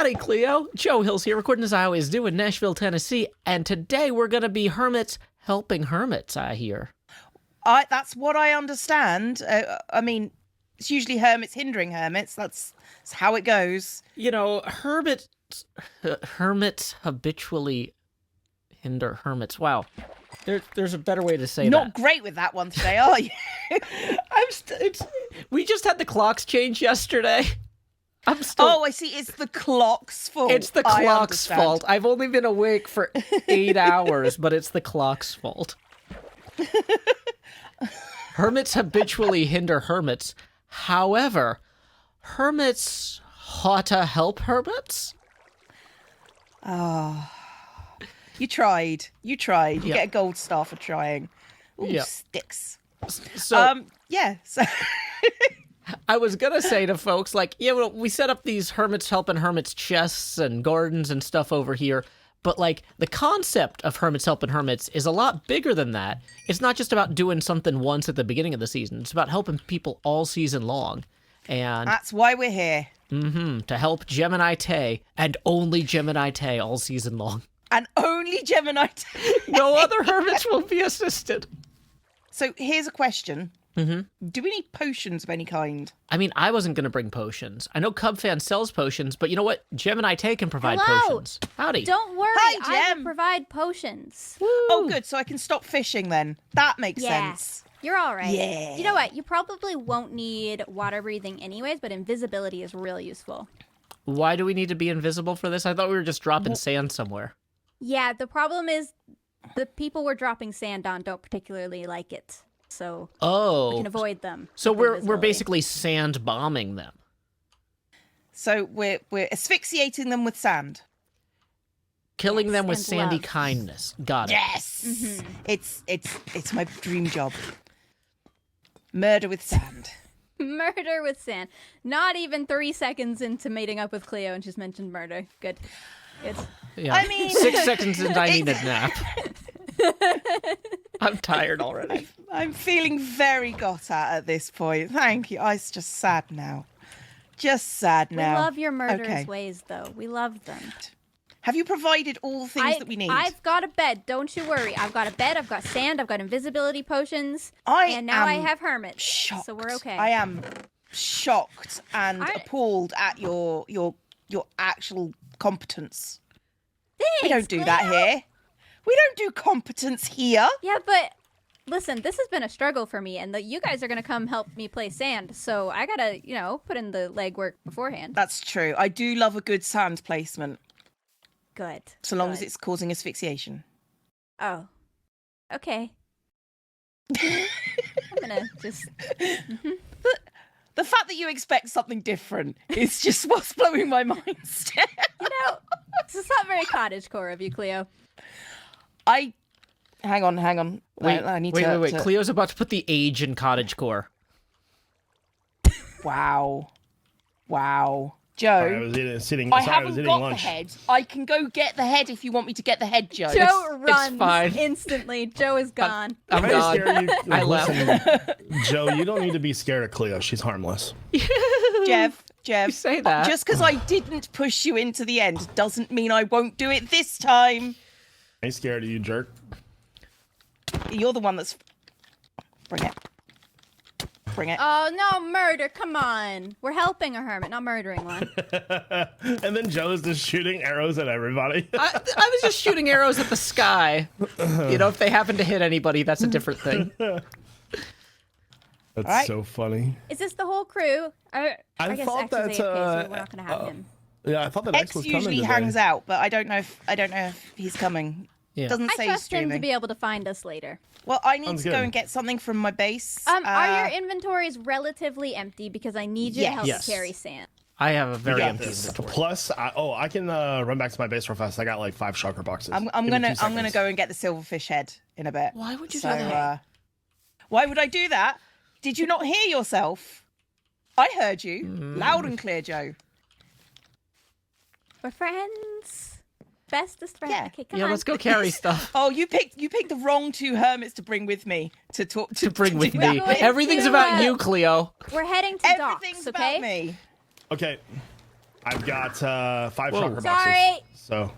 Howdy, Cleo. Joe Hills here, recording as I always do in Nashville, Tennessee. And today we're going to be hermits helping hermits, I hear. That's what I understand. I mean, it's usually hermits hindering hermits. That's how it goes. You know, hermits habitually hinder hermits. Wow. There's a better way to say that. Not great with that one today, are you? We just had the clocks change yesterday. Oh, I see. It's the clock's fault. It's the clock's fault. I've only been awake for 8 hours, but it's the clock's fault. Hermits habitually hinder hermits. However, hermits ought to help hermits? Oh, you tried. You tried. You Yep. get a gold star for trying. Ooh, Yep. sticks. So, yeah. So I was going to say to folks, like, yeah, well, we set up these hermits helping hermits chests and gardens and stuff over here. But, like, the concept of hermits helping hermits is a lot bigger than that. It's not just about doing something once at the beginning of the season. It's about helping people all season long. And that's why we're here. to help GeminiTay and only GeminiTay all season long. And only GeminiTay. No other hermits will be assisted. So here's a question. Mm-hmm. Do we need potions of any kind? I mean, I wasn't going to bring potions. I know CubFan sells potions, but you know what? GeminiTay can provide potions. Howdy. Don't worry, Hi, I Gem. will provide potions. Oh, good. So I can stop fishing then. That makes sense. You're all right. Yeah. You know what? You probably won't need water breathing anyways, but invisibility is real useful. Why do we need to be invisible for this? I thought we were just dropping sand somewhere. Yeah, the problem is the people we're dropping sand on don't particularly like it. So we can avoid them. So with we're invisibility. basically sand bombing them. So we're asphyxiating them with sand. Killing Yes, them with and sandy love. kindness. Got it. Yes. Mm-hmm. It's my dream job. Murder with sand. Murder with sand. Not even 3 seconds into mating up with Cleo, and she's mentioned murder. Good. It's Yeah. I mean, 6 seconds and I need a nap. I'm tired already. I'm feeling very got at this point. Thank you. It's just sad now. Just sad now. We love your murderous Okay. ways, though. We love them. Have you provided all the things that we need? I've got a bed. Don't you worry. I've got a bed. I've got sand. I've got invisibility potions. I and now I am have hermits. shocked. So we're okay. I am shocked and appalled at your actual competence. Thanks, We don't do that Cleo. here. We don't do competence here. Yeah, but listen, this has been a struggle for me, and you guys are going to come help me play sand. So I got to, put in the legwork beforehand. That's true. I do love a good sand placement, Good. so long as Good. it's causing asphyxiation. Oh. Okay. I'm going to just... The fact that you expect something different is just what's blowing my mind still. This is not very cottagecore of you, Cleo. Hang on. Wait, I need wait. to... Cleo's about to put the age in cottagecore. Wow. Joe, Sorry, I was sitting. I sorry, I was haven't eating got lunch. the head. I can go get the head if you want me to get the head, Joe. Joe runs fine. instantly. Joe is gone. I'm Can I gone. scare you? I left. Listen, Joe, you don't need to be scared of Cleo. She's harmless. Jeff, You say that. just because I didn't push you into the end doesn't mean I won't do it this time. I ain't scared of you, jerk. You're the one that's... Bring it. Oh, no, murder. Come on. We're helping a hermit, not murdering one. And then Joe is just shooting arrows at everybody. I was just shooting arrows at the sky. If they happen to hit anybody, that's a different thing. That's Alright. so funny. Is this the whole crew? I guess thought X is that's, AFK, so we're not going to have him. Yeah, I thought that X X was coming usually today. hangs out, but I don't know if he's coming. Yeah. Doesn't I say he's trust him to streaming. be able to find us later. Well, I need Sounds to go good. and get something from my base. Are your inventories relatively empty? Because I need you to help Yes. me carry sand. I have a very got empty this. inventory. Plus, I can run back to my base real fast. I got like 5 shulker boxes. I'm Give me gonna 2 seconds. go and get the silverfish head in a bit. Why would you So, do that? why would I do that? Did you not hear yourself? I heard you loud and clear, Joe. We're friends. Bestest friend. Yeah. Okay, come Yeah, on. let's go carry stuff. Oh, you picked the wrong 2 hermits to bring with me to talk To bring with do me. that. going Everything's to, about you, Cleo. We're heading to Everything's docks, okay? about me. Okay. I've got 5 chakra boxes. Sorry. So.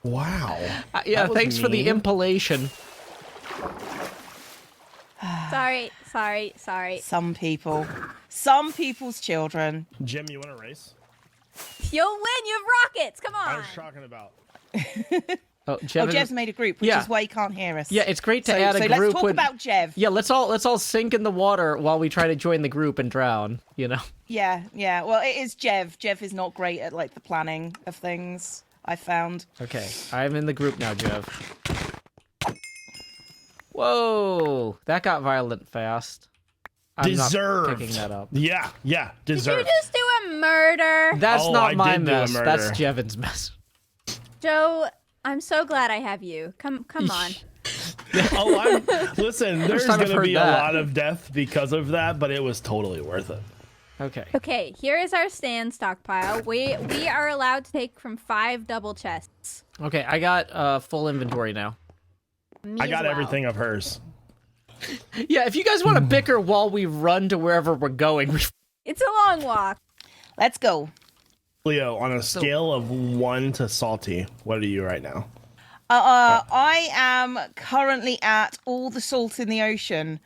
Wow. Yeah, That was thanks for the mean. impalation. Sorry. Some people. Some people's children. Jim, you want to race? You'll win. You have rockets. Come I on. was talking about. Oh, Oh, Jevin, Jev's made a group, which Yeah. is why he can't hear us. yeah, it's great to So, add a so group. let's talk when- about Jev. Yeah, let's all sink in the water while we try to join the group and drown. You know. Yeah. Well, it is Jev. Jev is not great at like the planning of things, I found. Okay, I'm in the group now, Jev. Whoa, that got violent fast. I'm Deserved. not picking that up. Yeah, Did deserved. you just do a murder? That's Oh, not I my did do a mess. murder. That's Jevin's mess. Joe, I'm so glad I have you. Come on. Listen, there's time I've going to heard be a that. lot of death because of that, but it was totally worth it. Okay. Okay, here is our stand stockpile. We are allowed to take from 5 double chests. Okay, I got full inventory now. Me I as got well. everything of hers. Yeah, if you guys want to bicker while we run to wherever we're going, It's a long walk. Let's go. Cleo, on a scale of 1 to salty, what are you right now? I am currently at all the salt in the ocean,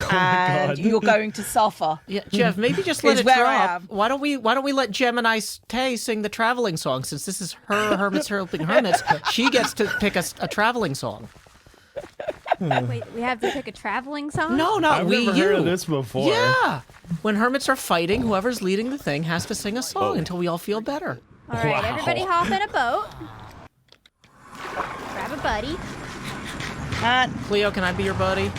and God. you're going to suffer. yeah, Jeff, maybe just let Is it where I drop. am. Why don't we let GeminiTay sing the traveling song since this is her Hermits helping Hermits? She gets to pick a traveling song. Wait, we have to pick a traveling song? No, not I've we. never You. heard of this before. Yeah. When hermits are fighting, whoever's leading the thing has to sing a song until we all feel better. All right, Wow. everybody hop in a boat. Grab a buddy. Cleo, can I be your buddy?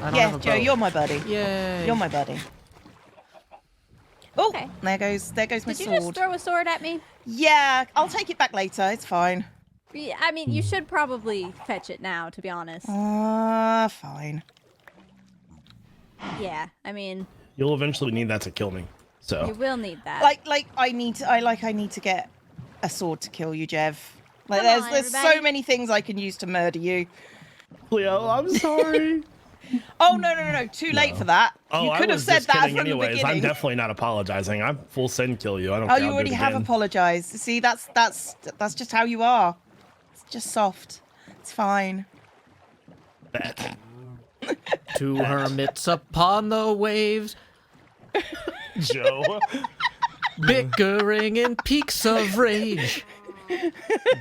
I don't Yeah, have a Joe, boat. you're my buddy. Yay. You're my buddy. Oh, Okay. there goes my Did you sword. just throw a sword at me? Yeah, I'll take it back later. It's fine. Yeah, I mean, you should probably fetch it now, to be honest. Fine. Yeah, I mean, You'll eventually need that to kill me. you So, will need that. I need to get a sword to kill you, Jev. Like Come on, there's so everybody. many things I can use to murder you. Cleo, I'm sorry. Oh no, too late for that. Oh, You I could have was said just that kidding from the anyways. beginning. I'm definitely not apologizing. I'm full send kill you. I don't Oh, care. you I'll do already it have again. apologized. See, that's just how you are. It's just soft. It's fine. Two hermits upon the waves, Joe. bickering in peaks of rage.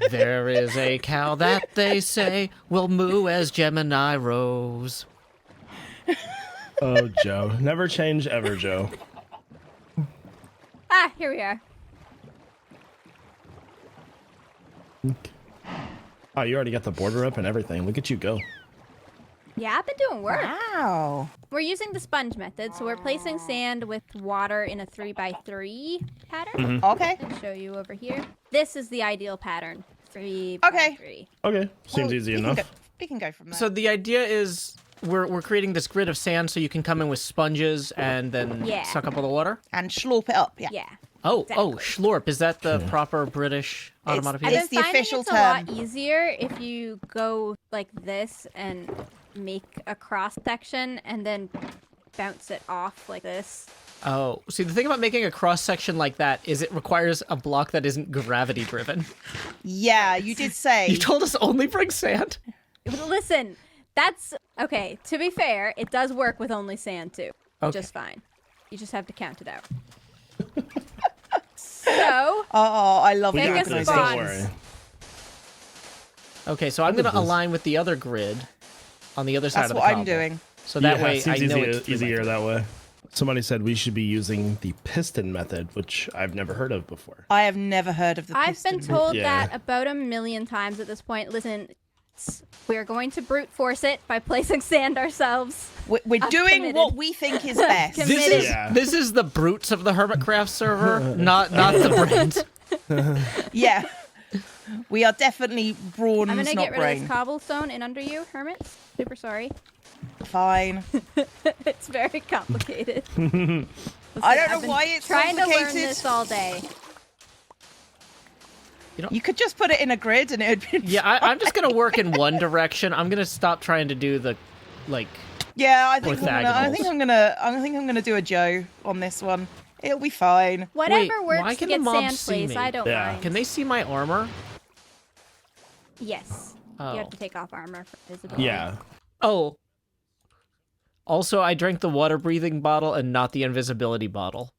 There is a cow that they say will moo as Gemini rows. Oh, Joe. Never change ever, Joe. Ah, here we are. Oh, you already got the border up and everything. Look at you go. Yeah, I've been doing work. Wow. We're using the sponge method, so we're placing sand with water in a 3x3 pattern. Okay. I'll show you over here. This is the ideal pattern. 3 Okay. by 3. Okay. Seems Well, easy we can enough. go- we can go from there. So the idea is we're creating this grid of sand so you can come in with sponges and then Yeah. suck up all the water. And slurp it up. Yeah. Yeah. Oh, Exactly. schlorp. Is that the proper British I've onomatopoeia? It's I've been the finding official it's a lot term. easier if you go like this and make a cross section and then bounce it off like this. Oh, see, the thing about making a cross section like that is it requires a block that isn't gravity driven. Yeah, you did say. You told us only bring sand. Listen, that's okay. To be fair, it does work with only sand too. Okay. Just fine. You just have to count it out. So, Oh, I love We Pick the a got this. spot. Don't worry. Okay, so I'm going to align with the other grid on the other side That's of the what I'm cobble. doing. So that Yeah, way it seems I know easier, it's 3 by easier 3. that way. Somebody said we should be using the piston method, which I've never heard of before. I have never heard of the I've piston. been told Yeah. that about 1,000,000 times at this point. Listen, we're going to brute force it by placing sand ourselves. We're I'm doing committed. what we think is best. Committed. This is Yeah. this is the brutes of the HermitCraft server, not the brains. Yeah. We are definitely Brawn's, I'm gonna not get rid of Brain. this cobblestone in under you, Hermits. Super sorry. Fine. It's very complicated. I don't I've know been why it's trying to learn complicated. this all day. You could just put it in a grid and it would be. Yeah, I'm just gonna work in one direction. I'm gonna stop trying to do the, like, Yeah, I think Orthogonals. I'm gonna do a Joe on this one. It'll be fine. Whatever Why works to can the get mobs sand see place, me? I don't Yeah. mind. Can they see my armor? Yes. Oh. You have to take off armor for visibility. Yeah. Oh. Also, I drank the water-breathing bottle and not the invisibility bottle.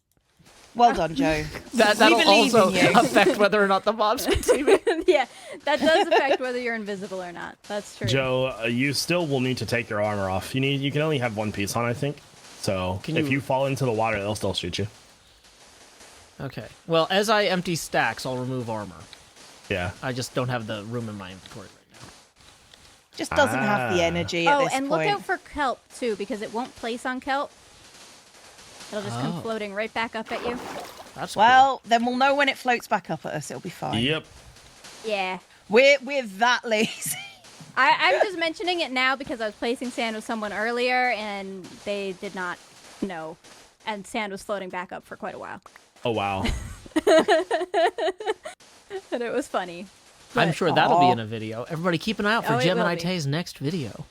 Well done, Joe. That'll believe also in you. affect whether or not the mobs can see me. Yeah, that does affect whether you're invisible or not. That's true. Joe, you still will need to take your armor off. You can only have one piece on, I think. So if you fall into the water, they'll still shoot you. Okay. Well, as I empty stacks, I'll remove armor. Yeah. I just don't have the room in my inventory right now. Just doesn't have the energy at Oh, this and point. look out for kelp too, because it won't place on kelp. It'll just come floating right back up at you. That's Well, then we'll know when it floats back up at us. It'll be fine. Yep. Yeah. We're that lazy. I'm just mentioning it now because I was placing sand with someone earlier and they did not know. And sand was floating back up for quite a while. Oh, wow. And it was funny. I'm But- sure that'll be in a video. Everybody keep an eye out for Oh, it will be. GeminiTay's next video.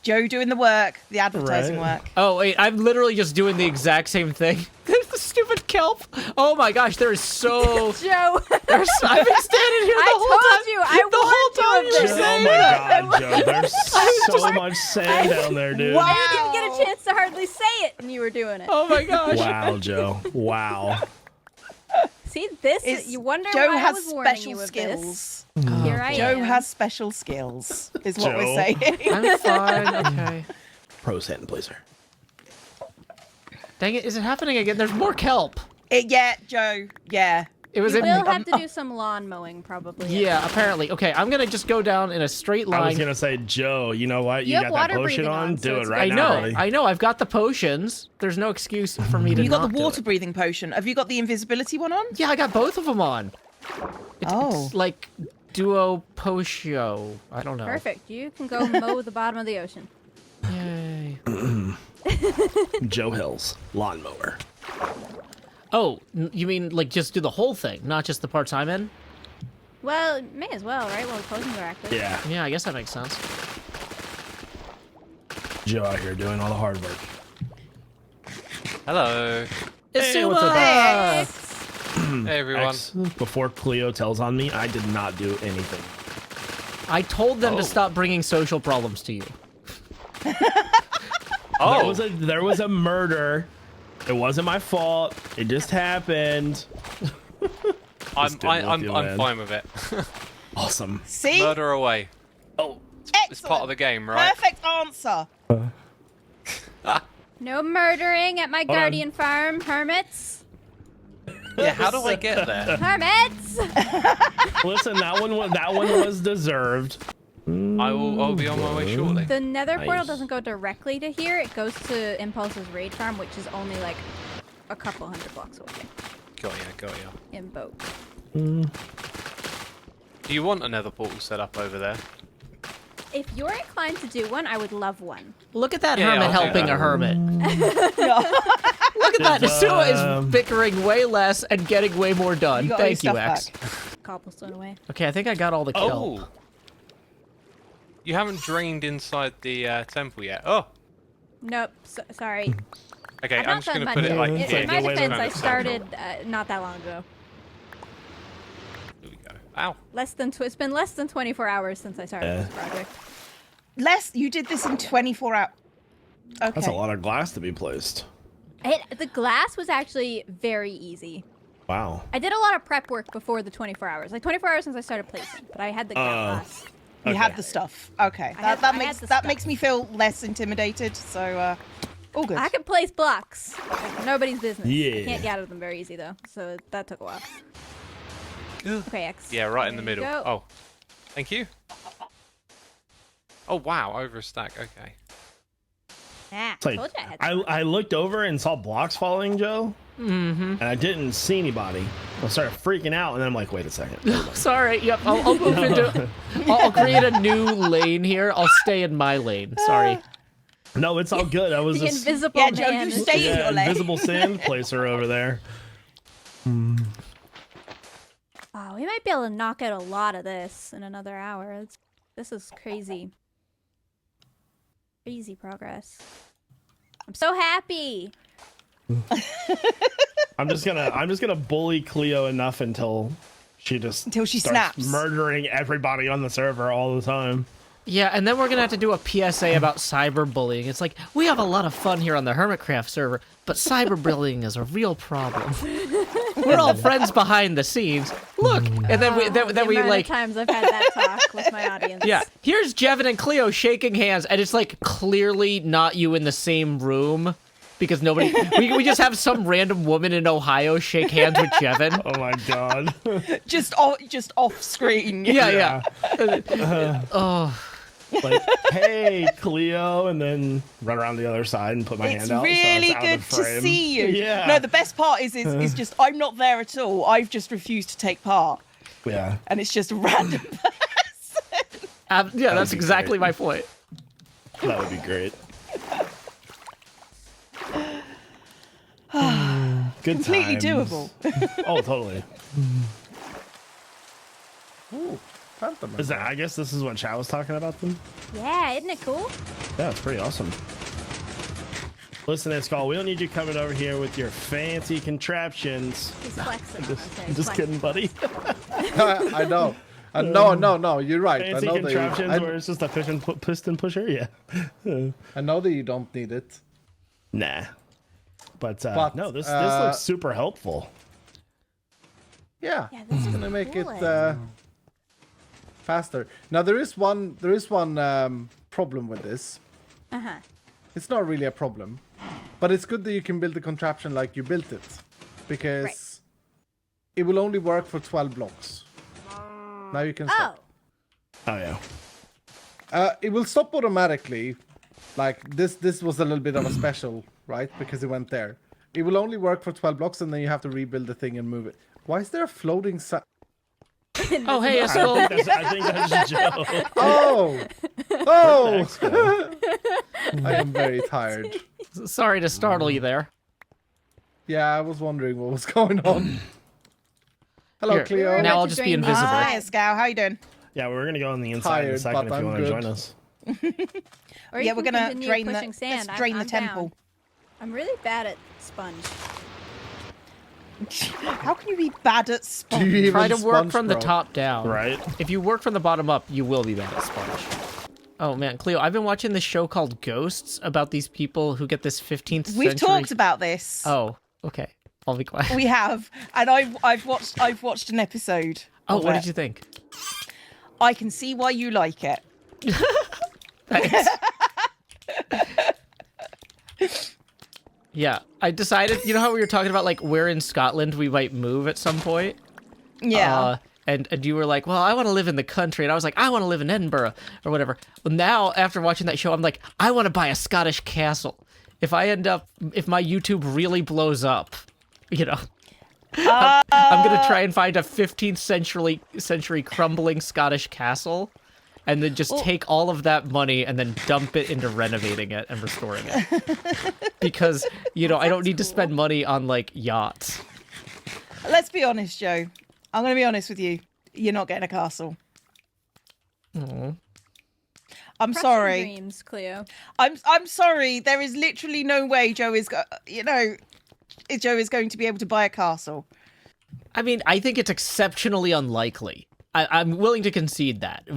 Joe doing the work, the advertising Right. work. Oh, wait, I'm literally just doing the exact same thing. There's the stupid kelp. Oh my gosh, there is so... Joe, There's, I've been standing here the I whole told time. you, I the whole time warned you you of were this. Oh saying my that. God, Joe. There's so much sand down there, dude. Wow. I didn't even get a chance to hardly say it, and you were doing it. Oh my gosh. Wow, Joe. Wow. See, this It's- you wonder Joe why I has was warning special you of skills. this. Here I Joe am. has special skills, is what Joe. we're saying. I'm fine, okay. Pro sand blazer. Dang it, is it happening again? There's more kelp. Yeah, Joe. Yeah. It was You in... will have to do some lawn mowing, probably. Yeah, apparently. Okay, I'm gonna just go down in a straight I was line. gonna say, Joe, you know what? You You have got that water potion breathing on? on, so Do it it's right I good. now, know, buddy. I know. I've got the potions. There's no excuse for me to You got not the do water it. breathing potion. Have you got the invisibility one on? Yeah, I got both of them on. Oh. It's like duo potio. I don't know. Perfect. You can go mow the bottom of the ocean. Yay. Joe Hills, lawnmower. Oh, you mean like just do the whole thing, not just the parts I'm in? Well, may as well, right? While the potions are active. Yeah. Yeah, I guess that makes sense. Joe out here doing all the hard work. Hello. Hey, what's up? Isuma! Hey, everyone. X, before Cleo tells on me, I did not do anything. I told them Oh. to stop bringing social problems to you. Oh, There was a murder. It wasn't my fault. It just happened. I'm Just didn't love you, I'm man. fine with it. Awesome. See? Murder away. Oh, It's part of the game, right? Perfect answer. No murdering at my guardian farm, hermits. Yeah. How do I get there? Hermits! listen, that one was deserved. I'll be on my way shortly. The nether portal Nice. doesn't go directly to here. It goes to Impulse's raid farm, which is only like a couple hundred blocks away Got ya. in boat. Do you want another portal set up over there? If you're inclined to do one, I would love one. Look at that Yeah, hermit I'll do helping that. a hermit. Look at that. Isuma is bickering way less and getting way more done. You got all your Thank you, stuff X. back. Cobblestone away. Okay, I think I got all the kelp. Oh. You haven't drained inside the temple yet. Oh. Nope. Sorry. Okay, I've I'm not just done gonna much. put it like In here. my Wait, defense, wait, I wait. started not that long ago. Here we go. Ow. It's been less than 24 hours since I started Yeah. this project. You did this in 24 hours. Okay. That's a lot of glass to be placed. The glass was actually very easy. Wow. I did a lot of prep work before the 24 hours. Like 24 hours since I started placing, but I had the glass. You Okay. had the stuff. Okay. I had That the that stuff. makes me feel less intimidated. So, all good. I could place blocks. Like, nobody's business. I Yeah. can't gather them very easy though, so that took a while. Okay, X. Yeah, right in the There you middle. go. Oh. Thank you. Oh wow, over a stack. Okay. Ah, It's like, told you I had I looked over and saw blocks falling, Joe, and I didn't see anybody. I started freaking out, and then I'm like, wait a second. Never mind. Sorry. Yep. I'll move into. I'll create a new lane here. I'll stay in my lane. Sorry. No, it's all good. I was the just invisible Yeah, Joe, man. you stay in your lane. invisible sand placer over there. Oh, we might be able to knock out a lot of this in another hour. This is crazy. Crazy progress. I'm so happy. I'm just gonna bully Cleo enough until she Until she starts snaps. murdering everybody on the server all the time. Yeah, and then we're gonna have to do a PSA about cyberbullying. It's like, we have a lot of fun here on the HermitCraft server, but cyberbullying is a real problem. We're all friends behind the scenes. Look, and then we The we amount like, of times I've had that talk with my audience. yeah, here's Jevin and Cleo shaking hands, and it's like clearly not you in the same room. Because nobody, we just have some random woman in Ohio shake hands with Jevin. Oh my god. Just off screen. Yeah. Oh, Like, hey, Cleo, and then run around the other side and put my It's hand out. really so it's out good of the to frame. see you. Yeah. No, the best part is just I'm not there at all. I've just refused to take part, Yeah. and it's just a random. yeah, that's be exactly great. my point. That would be great. Good Completely times. doable. Oh, totally. Ooh, Phantom. Is that? I guess this is what Chow was talking about then. Yeah, isn't it cool? Yeah, it's pretty awesome. Listen, Skull, we don't need you coming over here with your fancy contraptions. He's flexing. okay, Just kidding, buddy. I know. No, you're right. Fancy I know contraptions that where it's just a piston pusher. Yeah. I know that you don't need it. Nah. But But, no, this looks super helpful. Yeah, Yeah, this it's is gonna make cool. it faster. Now there is one problem with this. Uh-huh. It's not really a problem, but it's good that you can build the contraption like you built it, because Right. it will only work for 12 blocks. Now you can Oh, stop. Oh yeah. It will stop automatically. Like this was a little bit of a special, right? Because it went there. It will only work for 12 blocks, and then you have to rebuild the thing and move it. Why is there a floating Oh, hey, Eskel. I think that's Joe. Oh! I am very tired. Sorry to startle you there. Yeah, I was wondering what was going on. Hello, Here, Cleo. now about I'll to just be drain invisible. Hi, Scow. How you doing? Yeah, we're gonna go on the inside in a Tired, second but if you I'm want to good. join us. or you Yeah, can we're gonna continue drain pushing sand. let's drain I'm the temple. down. I'm really bad at sponge. How can you be bad at Do sponge? you even Try to work sponge, from the bro? top down. Right. If you work from the bottom up, you will be bad at sponge. Oh man, Cleo, I've been watching this show called Ghosts about these people who get this 15th century. We've talked about this. Oh, okay. I'll be quiet. We have, and I've watched an episode. Oh, of what it. did you think? I can see why you like it. Thanks. Yeah, I decided, you know how we were talking about like where in Scotland we might move at some point? Yeah. And you were like, well, I want to live in the country. And I was like, I want to live in Edinburgh or whatever. Well, now, after watching that show, I'm like, I want to buy a Scottish castle. If my YouTube really blows up, you know, I'm going to try and find a 15th century crumbling Scottish castle and then just take all of that money and then dump it into renovating it and restoring it. Because, you know, I don't need to spend money on, like, yachts. Let's be honest, Joe. I'm going to be honest with you. You're not getting a castle. Aww. I'm Crush sorry. your dreams, Cleo. I'm sorry. There is literally no way Joe is Joe is going to be able to buy a castle. I mean, I think it's exceptionally unlikely. I'm willing to concede that.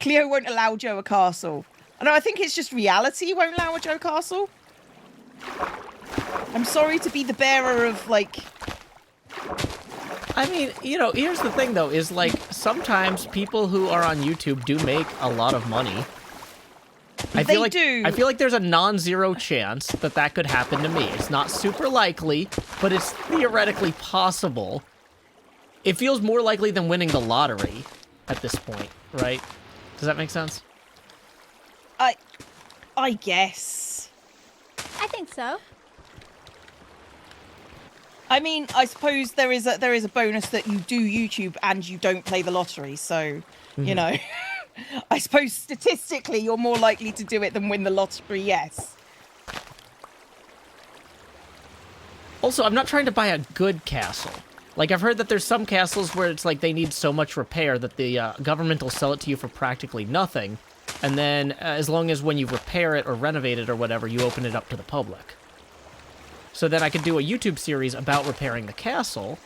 Cleo won't allow Joe a castle. No, I think it's just reality won't allow a Joe castle. I'm sorry to be the bearer of, like... I mean, you know, here's the thing, though, is, like, sometimes people who are on YouTube do make a lot of money. I They feel like, do. I feel like there's a non-zero chance that that could happen to me. It's not super likely, but it's theoretically possible. It feels more likely than winning the lottery at this point, right? Does that make sense? I guess. I think so. I mean, I suppose there is a bonus that you do YouTube and you don't play the lottery, so, you know. I suppose statistically you're more likely to do it than win the lottery, yes. Also, I'm not trying to buy a good castle. Like, I've heard that there's some castles where it's like they need so much repair that the government will sell it to you for practically nothing. And then as long as when you repair it or renovate it or whatever, you open it up to the public. So then I could do a YouTube series about repairing the castle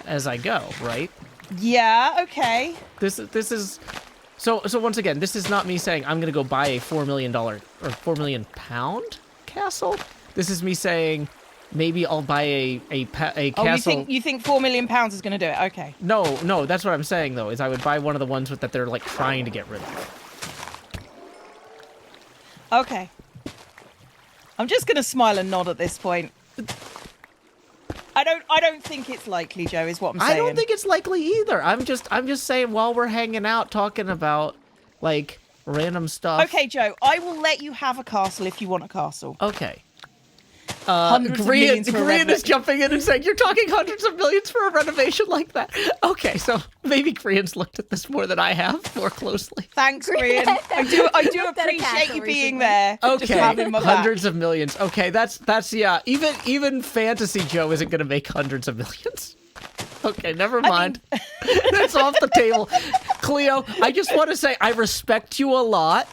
as I go, right? Yeah, okay. This is so once again, this is not me saying I'm gonna go buy a $4 million or £4 million castle. This is me saying maybe I'll buy a castle. Oh, you think £4 million is going to do it? Okay. No, that's what I'm saying though. Is I would buy one of the ones that they're like trying to get rid of. Okay. I'm just going to smile and nod at this point. I don't think it's likely, Joe, is what I'm saying. I don't think it's likely either. I'm just saying while we're hanging out talking about like random stuff. Okay, Joe, I will let you have a castle if you want a castle. Okay. Hundreds of millions for a Grian is renovation. jumping in and saying, "You're talking hundreds of millions for a renovation like that." Okay, so maybe Grian's looked at this more than I have, more closely. Thanks, Brian. I do Looked at a appreciate castle you being recently. there. Just Okay, having my back. hundreds of millions. Okay, that's yeah. Even fantasy Joe isn't gonna make hundreds of millions. Okay, never mind. That's off the table. Cleo, I just want to say I respect you a lot.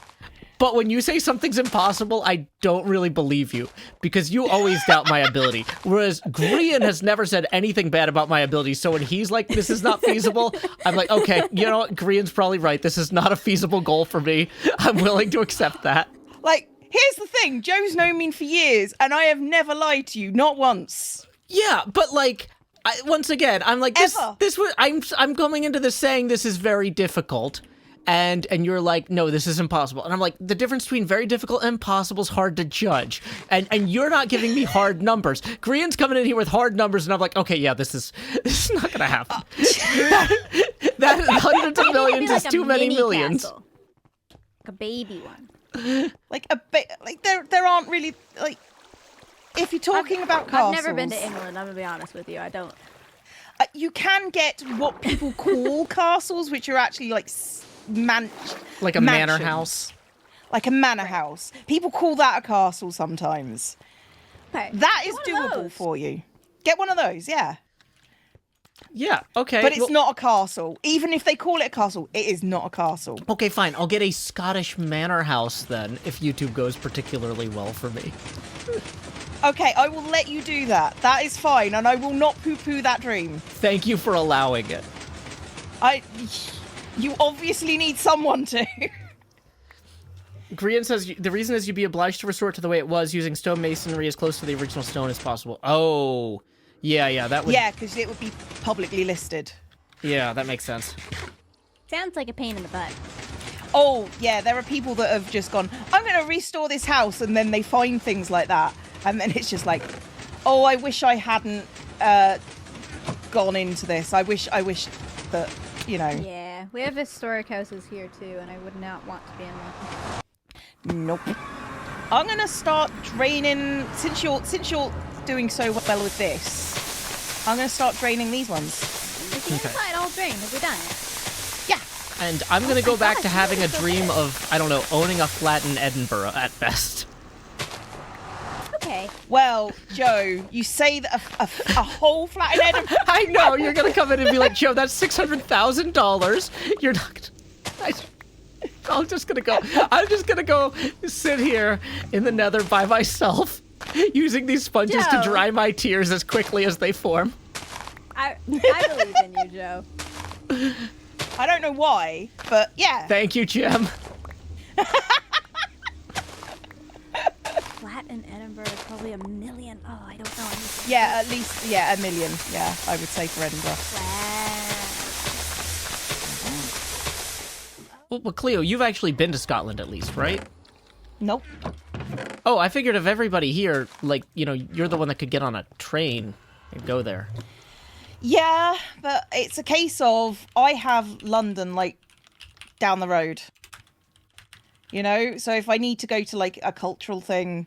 But when you say something's impossible, I don't really believe you because you always doubt my ability. Whereas Grian has never said anything bad about my ability. So when he's like, this is not feasible, I'm like, okay, you know what? Grian's probably right. This is not a feasible goal for me. I'm willing to accept that. Like, here's the thing. Joe's known me for years, and I have never lied to you, not once. Yeah, but like, once again, I'm like, Ever. this was, I'm coming into this saying this is very difficult. And you're like, no, this is impossible. And I'm like, the difference between very difficult and impossible is hard to judge. And you're not giving me hard numbers. Grian's coming in here with hard numbers, and I'm like, okay, yeah, this is not gonna happen. that hundreds of Maybe millions like is a too many mini millions. castle. Like a baby one. Like a bit. Like there aren't really like. If you're talking about castles, I've never been to England, I'm gonna be honest with you. I don't. You can get what people call castles, which are actually like Like a manor mansions. house. Like a manor house. People call that a castle sometimes. Okay. That is Get one of doable those. for you. Get one of those, yeah. Yeah, okay. But it's well- not a castle. Even if they call it a castle, it is not a castle. Okay, fine. I'll get a Scottish manor house then, if YouTube goes particularly well for me. Okay, I will let you do that. That is fine, and I will not poo-poo that dream. Thank you for allowing it. You obviously need someone to. Grian says the reason is you'd be obliged to restore it to the way it was, using stone masonry as close to the original stone as possible. Oh, yeah, that would. Yeah, because it would be publicly listed. Yeah, that makes sense. Sounds like a pain in the butt. Oh, yeah, there are people that have just gone, I'm going to restore this house, and then they find things like that. And then it's just like, oh, I wish I hadn't gone into this. I wish that, you know. Yeah, we have historic houses here too, and I would not want to be in one. Nope. I'm going to start draining, since you're doing so well with this, I'm going to start draining these ones. Is the inside all drained? Have we done it? Yeah. And I'm gonna go back to having a dream of, I don't know, owning a flat in Edinburgh at best. Okay. Well, Joe, you say that a whole flat in Edinburgh. I know, you're gonna come in and be like, Joe, that's $600,000. You're not gonna... I'm just gonna go sit here in the nether by myself, using these sponges to Joe. dry my tears as quickly as they form. I believe in you, Joe. I don't know why, but yeah. Thank you, Gem. Flat in Edinburgh is probably $1 million. Oh, I don't know. I need to Yeah, at least, yeah, $1 million. Yeah, I would say for Edinburgh. Well, Cleo, you've actually been to Scotland at least, right? Nope. Oh, I figured of everybody here, like, you know, you're the one that could get on a train and go there. Yeah, but it's a case of I have London, like, down the road. You know? So if I need to go to, like, a cultural thing,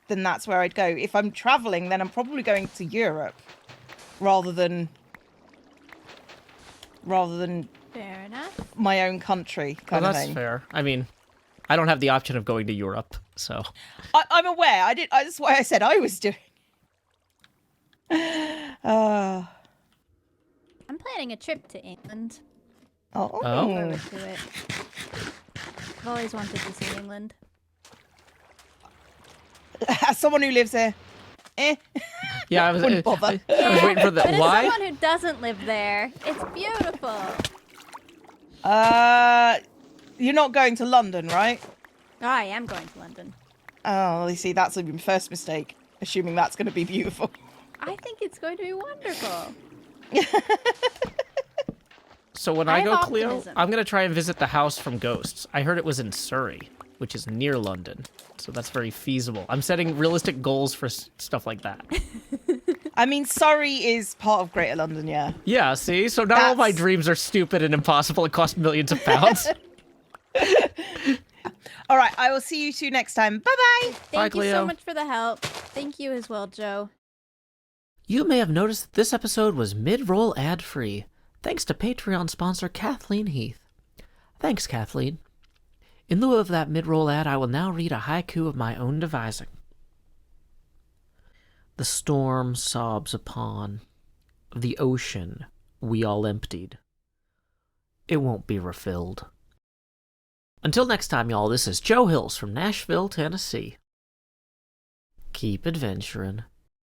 then that's where I'd go. If I'm traveling, then I'm probably going to Europe rather than Fair enough. my own country Well, kind of that's thing. fair. I mean, I don't have the option of going to Europe, so... I'm aware. That's why I said I was doing. I'm planning a trip to England. Oh. Oh. Forward to it. I've always wanted to see England. As someone who lives here, Yeah, I was wouldn't bother. I was waiting for the But as why. someone who doesn't live there, it's beautiful. You're not going to London, right? Oh, I am going to London. Oh, you see, that's my first mistake. Assuming that's going to be beautiful. I think it's going to be wonderful. So when I I have go, Cleo, optimism. I'm gonna try and visit the house from Ghosts. I heard it was in Surrey, which is near London, so that's very feasible. I'm setting realistic goals for stuff like that. I mean, Surrey is part of Greater London, yeah. Yeah, see? So not all my That's- dreams are stupid and impossible and cost millions of pounds. All right, I will see you two next time. Bye-bye. Thank you Cleo. so much for the help. Thank you as well, Joe. You may have noticed that this episode was mid-roll ad-free, thanks to Patreon sponsor Kathleen Heath. Thanks, Kathleen. In lieu of that mid-roll ad, I will now read a haiku of my own devising. The storm sobs upon the ocean we all emptied. It won't be refilled. Until next time, y'all, this is Joe Hills from Nashville, Tennessee. Keep adventuring.